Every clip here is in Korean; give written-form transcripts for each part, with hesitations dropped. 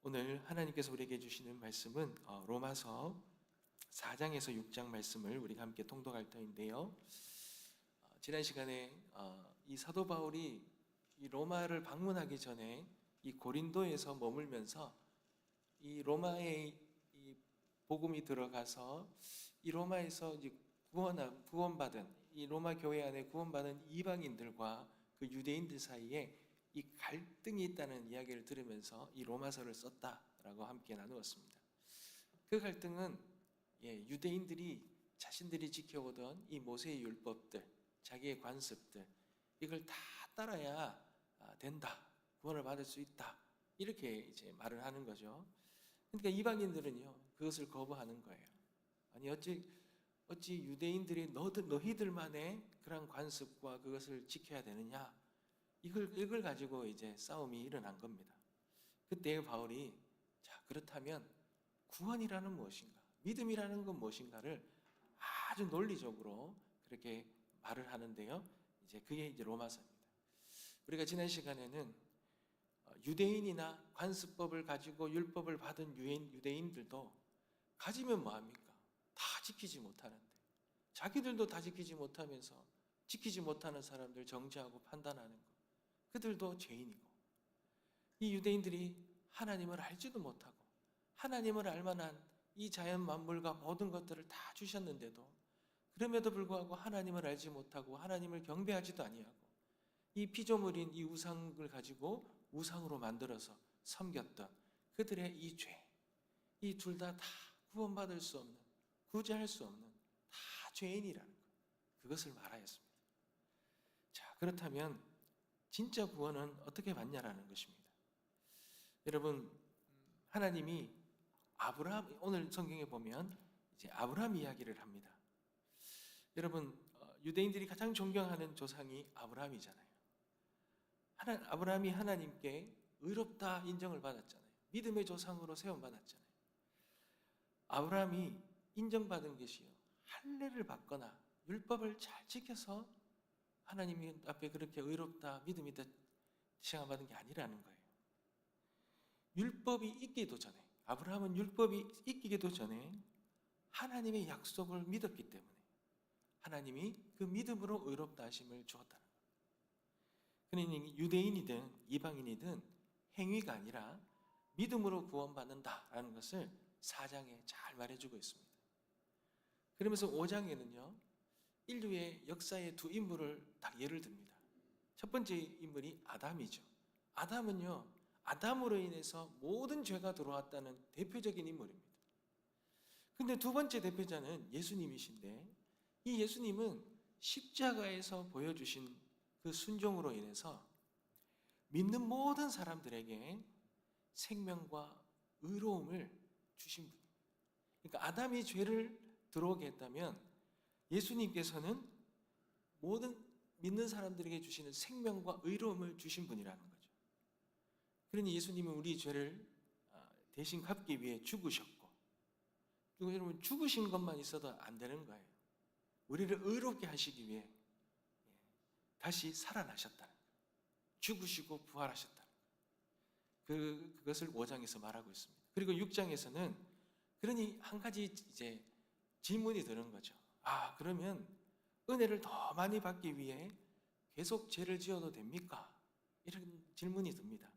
오늘 하나님께서 우리에게 주시는 말씀은 로마서 4장에서 6장 말씀을 우리가 함께 통독할 터인데요. 지난 시간에 이 사도 바울이 이 로마를 방문하기 전에 이 고린도에서 머물면서 이 로마에 이 복음이 들어가서 이 로마에서 이제 구원받은 이 로마 교회 안에 구원받은 이방인들과 그 유대인들 사이에 이 갈등이 있다는 이야기를 들으면서 이 로마서를 썼다라고 함께 나누었습니다. 그 갈등은 유대인들이 자신들이 지켜오던 이 모세의 율법들, 자기의 관습들, 이걸 다 따라야 된다, 구원을 받을 수 있다, 이렇게 이제 말을 하는 거죠. 그러니까 이방인들은요 그것을 거부하는 거예요. 아니 어찌 유대인들이 너희들만의 그런 관습과 그것을 지켜야 되느냐? 이걸 가지고 이제 싸움이 일어난 겁니다. 그때 바울이 그렇다면 구원이라는 무엇인가, 믿음이라는 건 무엇인가를 아주 논리적으로 그렇게 말을 하는데요. 그게 이제 로마서입니다. 우리가 지난 시간에는 유대인이나 관습법을 가지고 율법을 받은 유대인들도 가지면 뭐합니까? 다 지키지 못하는데, 자기들도 다 지키지 못하면서 지키지 못하는 사람들 정죄하고 판단하는 것, 그들도 죄인이고, 이 유대인들이 하나님을 알지도 못하고 하나님을 알만한 이 자연 만물과 모든 것들을 다 주셨는데도 그럼에도 불구하고 하나님을 알지 못하고 하나님을 경배하지도 아니하고 이 피조물인 이 우상을 가지고 우상으로 만들어서 섬겼던 그들의 이 죄, 이 둘 다 구원받을 수 없는, 구제할 수 없는 다 죄인이라는 것, 그것을 말하였습니다. 그렇다면 진짜 구원은 어떻게 받냐라는 것입니다. 여러분, 하나님이 아브라함, 오늘 성경에 보면 이제 아브라함 이야기를 합니다. 여러분, 유대인들이 가장 존경하는 조상이 아브라함이잖아요. 아브라함이 하나님께 의롭다 인정을 받았잖아요. 믿음의 조상으로 세움받았잖아요. 아브라함이 인정받은 것이요, 할례를 받거나 율법을 잘 지켜서 하나님 앞에 그렇게 의롭다, 믿음이 칭함받은 게 아니라는 거예요. 율법이 있기도 전에, 아브라함은 율법이 있기도 전에 하나님의 약속을 믿었기 때문에 하나님이 그 믿음으로 의롭다 하심을 주었다는 거예요. 그러니 유대인이든 이방인이든 행위가 아니라 믿음으로 구원받는다라는 것을 4장에 잘 말해주고 있습니다. 그러면서 5장에는요 인류의 역사의 두 인물을 딱 예를 듭니다. 첫 번째 인물이 아담이죠. 아담은요, 아담으로 인해서 모든 죄가 들어왔다는 대표적인 인물입니다. 근데 두 번째 대표자는 예수님이신데, 이 예수님은 십자가에서 보여주신 그 순종으로 인해서 믿는 모든 사람들에게 생명과 의로움을 주신 분입니다. 그러니까 아담이 죄를 들어오게 했다면 예수님께서는 모든 믿는 사람들에게 주시는 생명과 의로움을 주신 분이라는 거죠. 그러니 예수님은 우리 죄를 대신 갚기 위해 죽으셨고, 그리고 여러분 죽으신 것만 있어도 안 되는 거예요. 우리를 의롭게 하시기 위해 다시 살아나셨다는 거예요. 죽으시고 부활하셨다는 거예요. 그것을 5장에서 말하고 있습니다. 그리고 6장에서는 그러니 한 가지 이제 질문이 드는 거죠. 그러면 은혜를 더 많이 받기 위해 계속 죄를 지어도 됩니까? 이런 질문이 듭니다.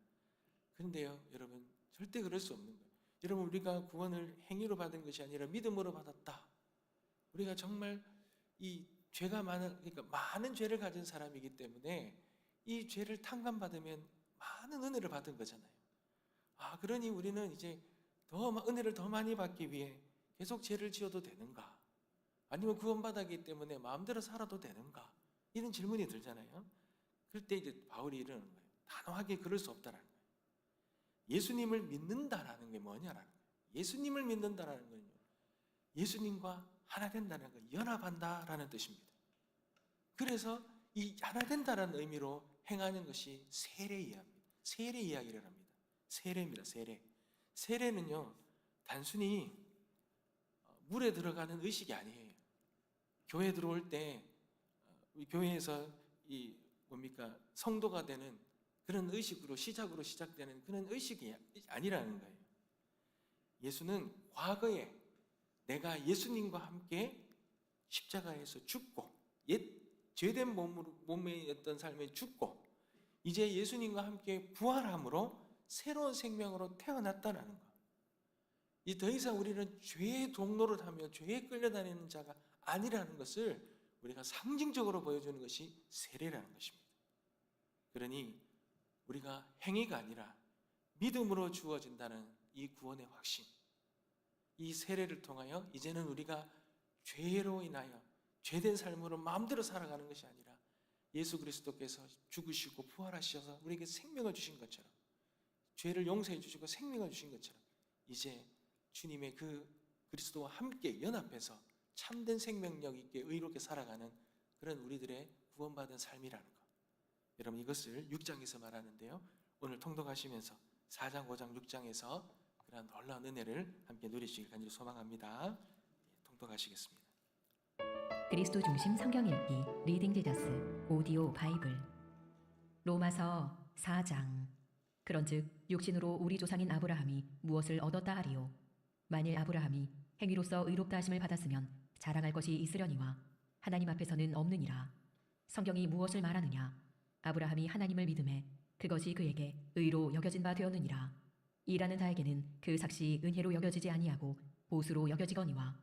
그런데요, 여러분, 절대 그럴 수 없는 거예요. 여러분, 우리가 구원을 행위로 받은 것이 아니라 믿음으로 받았다. 우리가 정말 이 죄가 그러니까 많은 죄를 가진 사람이기 때문에 이 죄를 탕감받으면 많은 은혜를 받은 거잖아요. 그러니 우리는 이제 은혜를 더 많이 받기 위해 계속 죄를 지어도 되는가? 아니면 구원받았기 때문에 마음대로 살아도 되는가? 이런 질문이 들잖아요. 그럴 때 이제 바울이 이러는 거예요. 단호하게 그럴 수 없다라는 거예요. 예수님을 믿는다라는 게 뭐냐라는 거예요. 예수님을 믿는다라는 건요, 예수님과 하나 된다는 거, 연합한다라는 뜻입니다. 그래서 이 하나 된다라는 의미로 행하는 것이 세례 이야기입니다. 세례 이야기를 합니다. 세례입니다. 세례. 세례는요, 단순히 물에 들어가는 의식이 아니에요. 교회 들어올 때 교회에서 성도가 되는 그런 의식으로 시작으로 시작되는 그런 의식이 아니라는 거예요. 예수는 과거에 내가 예수님과 함께 십자가에서 죽고 옛 죄된 몸이었던 삶에 죽고 이제 예수님과 함께 부활함으로 새로운 생명으로 태어났다는 것. 이 더 이상 우리는 죄의 동로를 하며 죄에 끌려다니는 자가 아니라는 것을 우리가 상징적으로 보여주는 것이 세례라는 것입니다. 그러니 우리가 행위가 아니라 믿음으로 주어진다는 이 구원의 확신, 이 세례를 통하여 이제는 우리가 죄로 인하여 죄된 삶으로 마음대로 살아가는 것이 아니라 예수 그리스도께서 죽으시고 부활하셔서 우리에게 생명을 주신 것처럼, 죄를 용서해 주시고 생명을 주신 것처럼 이제 주님의 그 그리스도와 함께 연합해서 참된 생명력 있게 의롭게 살아가는 그런 우리들의 구원받은 삶이라는 것. 여러분, 이것을 6장에서 말하는데요, 오늘 통독하시면서 4장, 5장, 6장에서 그런 놀라운 은혜를 함께 누리시길 간절히 소망합니다. 통독하시겠습니다. 그리스도 중심 성경 읽기 리딩 제자스 오디오 바이블. 로마서 4장. 그런즉 육신으로 우리 조상인 아브라함이 무엇을 얻었다 하리요? 만일 아브라함이 행위로서 의롭다 하심을 받았으면 자랑할 것이 있으려니와 하나님 앞에서는 없느니라. 성경이 무엇을 말하느냐? 아브라함이 하나님을 믿음에 그것이 그에게 의로 여겨진 바 되었느니라. 일하는 자에게는 그 삭시 은혜로 여겨지지 아니하고 보수로 여겨지거니와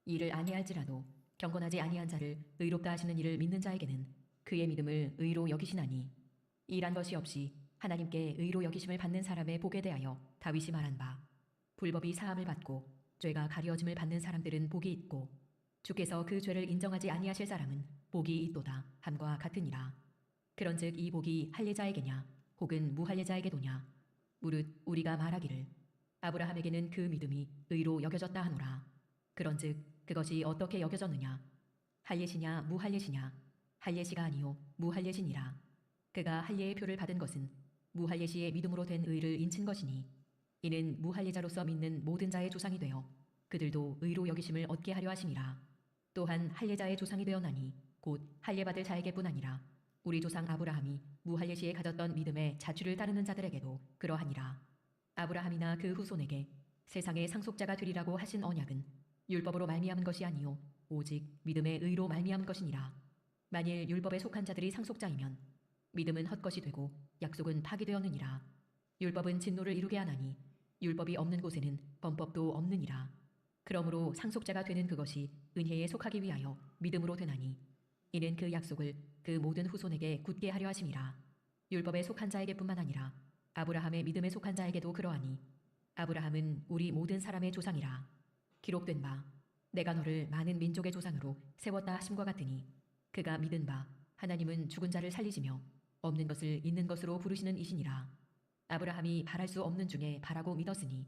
이를 아니할지라도 경건하지 아니한 자를 의롭다 하시는 이를 믿는 자에게는 그의 믿음을 의로 여기시나니, 일한 것이 없이 하나님께 의로 여기심을 받는 사람의 복에 대하여 다윗이 말한 바, 불법이 사함을 받고 죄가 가려짐을 받는 사람들은 복이 있고 주께서 그 죄를 인정하지 아니하실 사람은 복이 있도다 함과 같으니라. 그런즉 이 복이 할례자에게냐 혹은 무할례자에게도냐? 무릇 우리가 말하기를 아브라함에게는 그 믿음이 의로 여겨졌다 하노라. 그런즉 그것이 어떻게 여겨졌느냐? 할례시냐 무할례시냐? 할례시가 아니요 무할례시니라. 그가 할례의 표를 받은 것은 무할례시의 믿음으로 된 의를 인친 것이니, 이는 무할례자로서 믿는 모든 자의 조상이 되어 그들도 의로 여기심을 얻게 하려 하심이라. 또한 할례자의 조상이 되었나니 곧 할례받을 자에게뿐 아니라 우리 조상 아브라함이 무할례시에 가졌던 믿음의 자취를 따르는 자들에게도 그러하니라. 아브라함이나 그 후손에게 세상의 상속자가 되리라고 하신 언약은 율법으로 말미암은 것이 아니요 오직 믿음의 의로 말미암은 것이니라. 만일 율법에 속한 자들이 상속자이면 믿음은 헛것이 되고 약속은 파기되었느니라. 율법은 진노를 이루게 하나니 율법이 없는 곳에는 범법도 없느니라. 그러므로 상속자가 되는 그것이 은혜에 속하기 위하여 믿음으로 되나니, 이는 그 약속을 그 모든 후손에게 굳게 하려 하심이라. 율법에 속한 자에게뿐만 아니라 아브라함의 믿음에 속한 자에게도 그러하니, 아브라함은 우리 모든 사람의 조상이라. 기록된 바 내가 너를 많은 민족의 조상으로 세웠다 하심과 같으니, 그가 믿은 바 하나님은 죽은 자를 살리시며 없는 것을 있는 것으로 부르시는 이시니라. 아브라함이 바랄 수 없는 중에 바라고 믿었으니,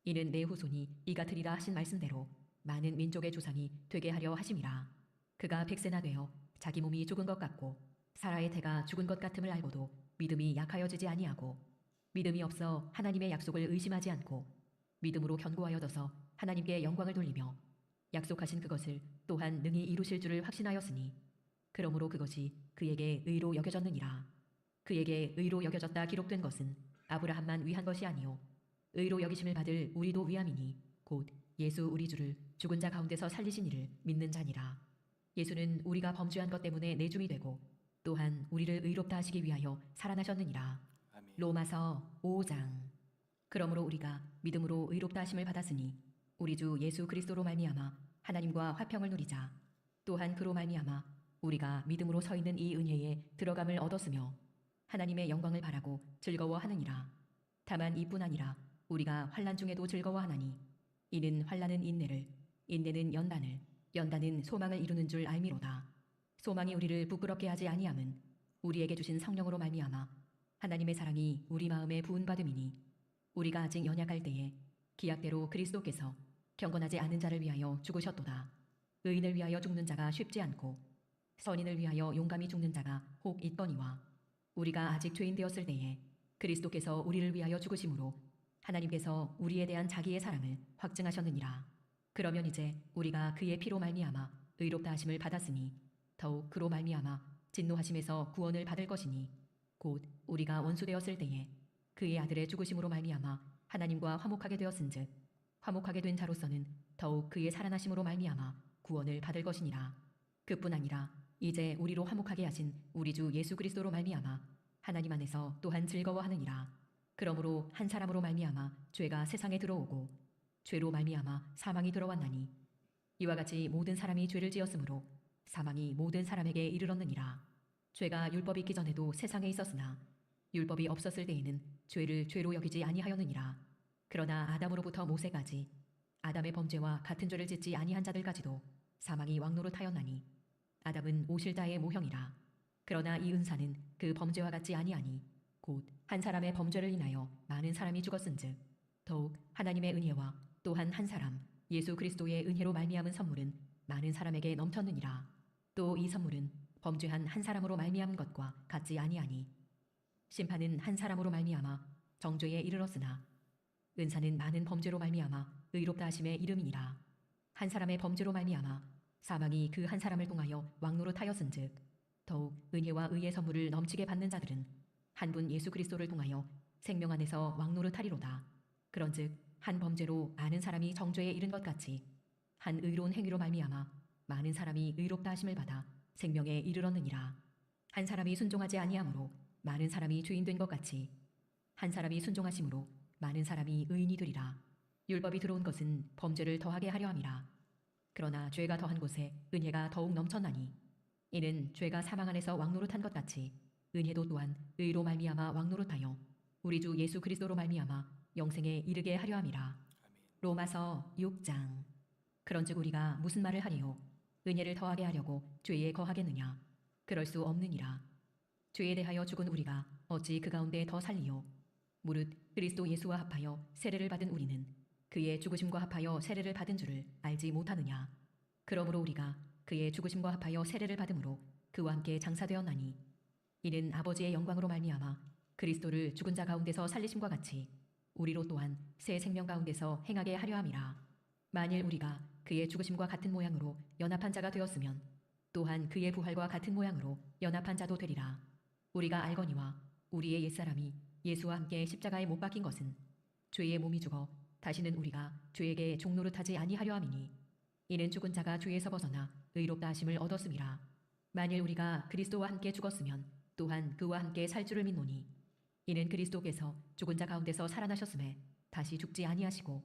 이는 내 후손이 이 같으리라 하신 말씀대로 많은 민족의 조상이 되게 하려 하심이라. 그가 100세나 되어 자기 몸이 죽은 것 같고 사라의 태가 죽은 것 같음을 알고도 믿음이 약하여지지 아니하고, 믿음이 없어 하나님의 약속을 의심하지 않고 믿음으로 견고하여져서 하나님께 영광을 돌리며 약속하신 그것을 또한 능히 이루실 줄을 확신하였으니, 그러므로 그것이 그에게 의로 여겨졌느니라. 그에게 의로 여겨졌다 기록된 것은 아브라함만 위한 것이 아니요 의로 여기심을 받을 우리도 위함이니, 곧 예수 우리 주를 죽은 자 가운데서 살리신 이를 믿는 자니라. 예수는 우리가 범죄한 것 때문에 내줌이 되고 또한 우리를 의롭다 하시기 위하여 살아나셨느니라. 아멘. 로마서 5장. 그러므로 우리가 믿음으로 의롭다 하심을 받았으니 우리 주 예수 그리스도로 말미암아 하나님과 화평을 누리자. 또한 그로 말미암아 우리가 믿음으로 서 있는 이 은혜에 들어감을 얻었으며 하나님의 영광을 바라고 즐거워하느니라. 다만 이뿐 아니라 우리가 환난 중에도 즐거워하나니, 이는 환난은 인내를, 인내는 연단을, 연단은 소망을 이루는 줄 알미로다. 소망이 우리를 부끄럽게 하지 아니함은 우리에게 주신 성령으로 말미암아 하나님의 사랑이 우리 마음에 부은받음이니, 우리가 아직 연약할 때에 기약대로 그리스도께서 경건하지 않은 자를 위하여 죽으셨도다. 의인을 위하여 죽는 자가 쉽지 않고 선인을 위하여 용감히 죽는 자가 혹 있거니와, 우리가 아직 죄인 되었을 때에 그리스도께서 우리를 위하여 죽으심으로 하나님께서 우리에 대한 자기의 사랑을 확증하셨느니라. 그러면 이제 우리가 그의 피로 말미암아 의롭다 하심을 받았으니 더욱 그로 말미암아 진노하심에서 구원을 받을 것이니, 곧 우리가 원수되었을 때에 그의 아들의 죽으심으로 말미암아 하나님과 화목하게 되었은즉 화목하게 된 자로서는 더욱 그의 살아나심으로 말미암아 구원을 받을 것이니라. 그뿐 아니라 이제 우리로 화목하게 하신 우리 주 예수 그리스도로 말미암아 하나님 안에서 또한 즐거워하느니라. 그러므로 한 사람으로 말미암아 죄가 세상에 들어오고 죄로 말미암아 사망이 들어왔나니 이와 같이 모든 사람이 죄를 지었으므로 사망이 모든 사람에게 이르렀느니라. 죄가 율법이 있기 전에도 세상에 있었으나 율법이 없었을 때에는 죄를 죄로 여기지 아니하였느니라. 그러나 아담으로부터 모세까지 아담의 범죄와 같은 죄를 짓지 아니한 자들까지도 사망이 왕노릇하였나니 아담은 오실자의 모형이라. 그러나 이 은사는 그 범죄와 같지 아니하니 곧 한 사람의 범죄를 인하여 많은 사람이 죽었은즉 더욱 하나님의 은혜와 또한 한 사람 예수 그리스도의 은혜로 말미암은 선물은 많은 사람에게 넘쳤느니라. 또 이 선물은 범죄한 한 사람으로 말미암은 것과 같지 아니하니 심판은 한 사람으로 말미암아 정죄에 이르렀으나 은사는 많은 범죄로 말미암아 의롭다 하심의 이름이니라. 한 사람의 범죄로 말미암아 사망이 그 한 사람을 통하여 왕노릇하였은즉 더욱 은혜와 의의 선물을 넘치게 받는 자들은 한 분 예수 그리스도를 통하여 생명 안에서 왕노릇하리로다. 그런즉 한 범죄로 많은 사람이 정죄에 이른 것 같이 한 의로운 행위로 말미암아 많은 사람이 의롭다 하심을 받아 생명에 이르렀느니라. 한 사람이 순종하지 아니함으로 많은 사람이 죄인 된 것 같이 한 사람이 순종하심으로 많은 사람이 의인이 되리라. 율법이 들어온 것은 범죄를 더하게 하려 함이라. 그러나 죄가 더한 곳에 은혜가 더욱 넘쳤나니 이는 죄가 사망 안에서 왕노릇한 것 같이 은혜도 또한 의로 말미암아 왕노릇하여 우리 주 예수 그리스도로 말미암아 영생에 이르게 하려 함이라. 아멘. 로마서 6장. 그런즉 우리가 무슨 말을 하리요? 은혜를 더하게 하려고 죄에 거하겠느냐? 그럴 수 없느니라. 죄에 대하여 죽은 우리가 어찌 그 가운데 더 살리요? 무릇 그리스도 예수와 합하여 세례를 받은 우리는 그의 죽으심과 합하여 세례를 받은 줄을 알지 못하느냐? 그러므로 우리가 그의 죽으심과 합하여 세례를 받음으로 그와 함께 장사되었나니 이는 아버지의 영광으로 말미암아 그리스도를 죽은 자 가운데서 살리심과 같이 우리로 또한 새 생명 가운데서 행하게 하려 함이라. 만일 우리가 그의 죽으심과 같은 모양으로 연합한 자가 되었으면 또한 그의 부활과 같은 모양으로 연합한 자도 되리라. 우리가 알거니와 우리의 옛사람이 예수와 함께 십자가에 못 박힌 것은 죄의 몸이 죽어 다시는 우리가 죄에게 종노릇하지 아니하려 함이니 이는 죽은 자가 죄에서 벗어나 의롭다 하심을 얻었음이라. 만일 우리가 그리스도와 함께 죽었으면 또한 그와 함께 살 줄을 믿노니 이는 그리스도께서 죽은 자 가운데서 살아나셨음에 다시 죽지 아니하시고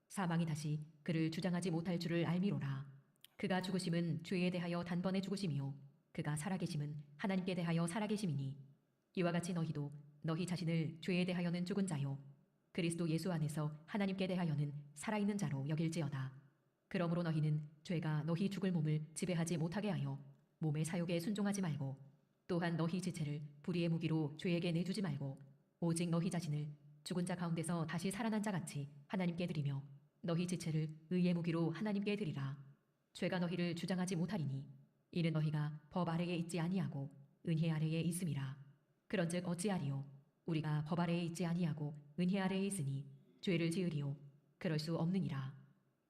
사망이 다시 그를 주장하지 못할 줄을 알미로라. 그가 죽으심은 죄에 대하여 단번에 죽으심이요 그가 살아계심은 하나님께 대하여 살아계심이니 이와 같이 너희도 너희 자신을 죄에 대하여는 죽은 자요 그리스도 예수 안에서 하나님께 대하여는 살아있는 자로 여길지어다. 그러므로 너희는 죄가 너희 죽을 몸을 지배하지 못하게 하여 몸의 사욕에 순종하지 말고 또한 너희 지체를 불의의 무기로 죄에게 내주지 말고 오직 너희 자신을 죽은 자 가운데서 다시 살아난 자 같이 하나님께 드리며 너희 지체를 의의 무기로 하나님께 드리라. 죄가 너희를 주장하지 못하리니 이는 너희가 법 아래에 있지 아니하고 은혜 아래에 있음이라. 그런즉 어찌하리요? 우리가 법 아래에 있지 아니하고 은혜 아래에 있으니 죄를 지으리요? 그럴 수 없느니라.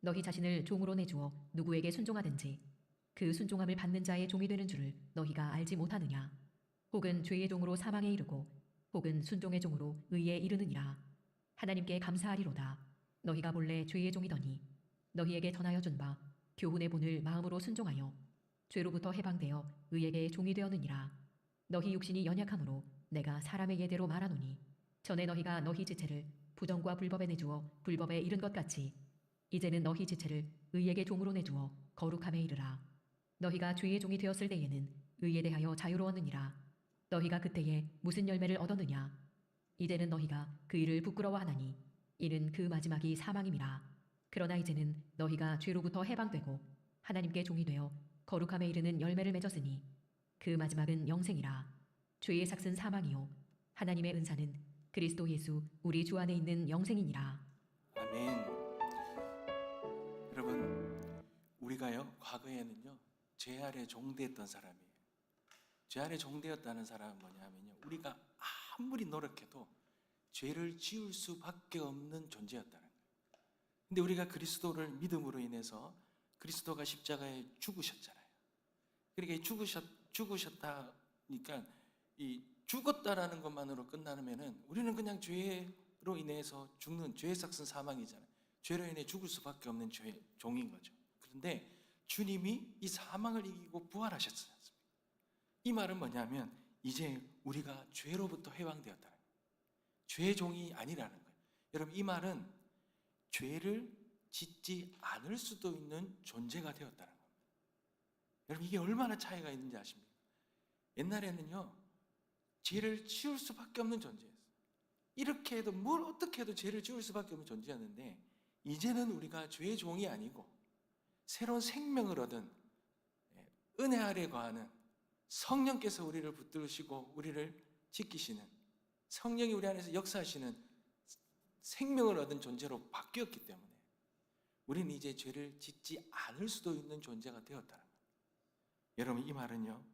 너희 자신을 종으로 내주어 누구에게 순종하든지 그 순종함을 받는 자의 종이 되는 줄을 너희가 알지 못하느냐? 혹은 죄의 종으로 사망에 이르고 혹은 순종의 종으로 의에 이르느니라. 하나님께 감사하리로다. 너희가 본래 죄의 종이더니 너희에게 전하여 준 바 교훈의 본을 마음으로 순종하여 죄로부터 해방되어 의에게 종이 되었느니라. 너희 육신이 연약함으로 내가 사람의 예대로 말하노니 전에 너희가 너희 지체를 부정과 불법에 내주어 불법에 이른 것 같이 이제는 너희 지체를 의에게 종으로 내주어 거룩함에 이르라. 너희가 죄의 종이 되었을 때에는 의에 대하여 자유로웠느니라. 너희가 그때에 무슨 열매를 얻었느냐? 이제는 너희가 그 일을 부끄러워하나니 이는 그 마지막이 사망임이라. 그러나 이제는 너희가 죄로부터 해방되고 하나님께 종이 되어 거룩함에 이르는 열매를 맺었으니 그 마지막은 영생이라. 죄의 삭은 사망이요 하나님의 은사는 그리스도 예수 우리 주 안에 있는 영생이니라. 아멘. 여러분, 우리가요 과거에는요 죄 아래 종되었던 사람이에요. 죄 아래 종되었다는 사람은 뭐냐면요 우리가 아무리 노력해도 죄를 지을 수밖에 없는 존재였다는 거예요. 근데 우리가 그리스도를 믿음으로 인해서 그리스도가 십자가에 죽으셨잖아요. 그러니까 죽으셨다니까 이 죽었다라는 것만으로 끝나면은 우리는 그냥 죄로 인해서 죽는 죄의 삭은 사망이잖아요. 죄로 인해 죽을 수밖에 없는 죄의 종인 거죠. 그런데 주님이 이 사망을 이기고 부활하셨지 않습니까? 이 말은 뭐냐면 이제 우리가 죄로부터 해방되었다는 거예요. 죄의 종이 아니라는 거예요. 여러분, 이 말은 죄를 짓지 않을 수도 있는 존재가 되었다는 겁니다. 여러분, 이게 얼마나 차이가 있는지 아십니까? 옛날에는요, 죄를 지을 수밖에 없는 존재였어요. 이렇게 해도 뭘 어떻게 해도 죄를 지을 수밖에 없는 존재였는데, 이제는 우리가 죄의 종이 아니고 새로운 생명을 얻은 은혜 아래 거하는 성령께서 우리를 붙들으시고 우리를 지키시는, 성령이 우리 안에서 역사하시는 생명을 얻은 존재로 바뀌었기 때문에 우리는 이제 죄를 짓지 않을 수도 있는 존재가 되었다는 거예요. 여러분, 이 말은요,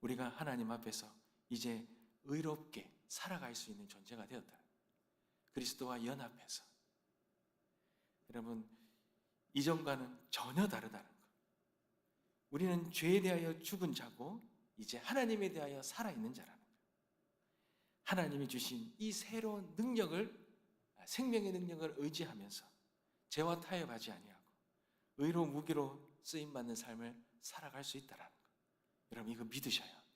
우리가 하나님 앞에서 이제 의롭게 살아갈 수 있는 존재가 되었다는 거예요. 그리스도와 연합해서. 여러분, 이전과는 전혀 다르다는 거예요. 우리는 죄에 대하여 죽은 자고 이제 하나님에 대하여 살아있는 자라는 거예요. 하나님이 주신 이 새로운 능력을, 생명의 능력을 의지하면서 죄와 타협하지 아니하고 의로 무기로 쓰임받는 삶을 살아갈 수 있다는 거예요. 여러분, 이거 믿으셔야 합니다.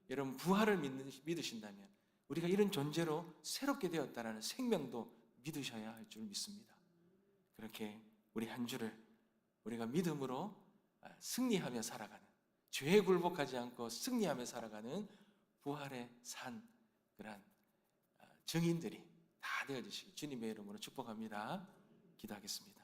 여러분, 부활을 믿으신다면 우리가 이런 존재로 새롭게 되었다는 생명도 믿으셔야 할 줄 믿습니다. 그렇게 우리 한 주를 우리가 믿음으로 승리하며 살아가는, 죄에 굴복하지 않고 승리하며 살아가는 부활의 산, 그러한 증인들이 다 되어주시기 주님의 이름으로 축복합니다. 기도하겠습니다.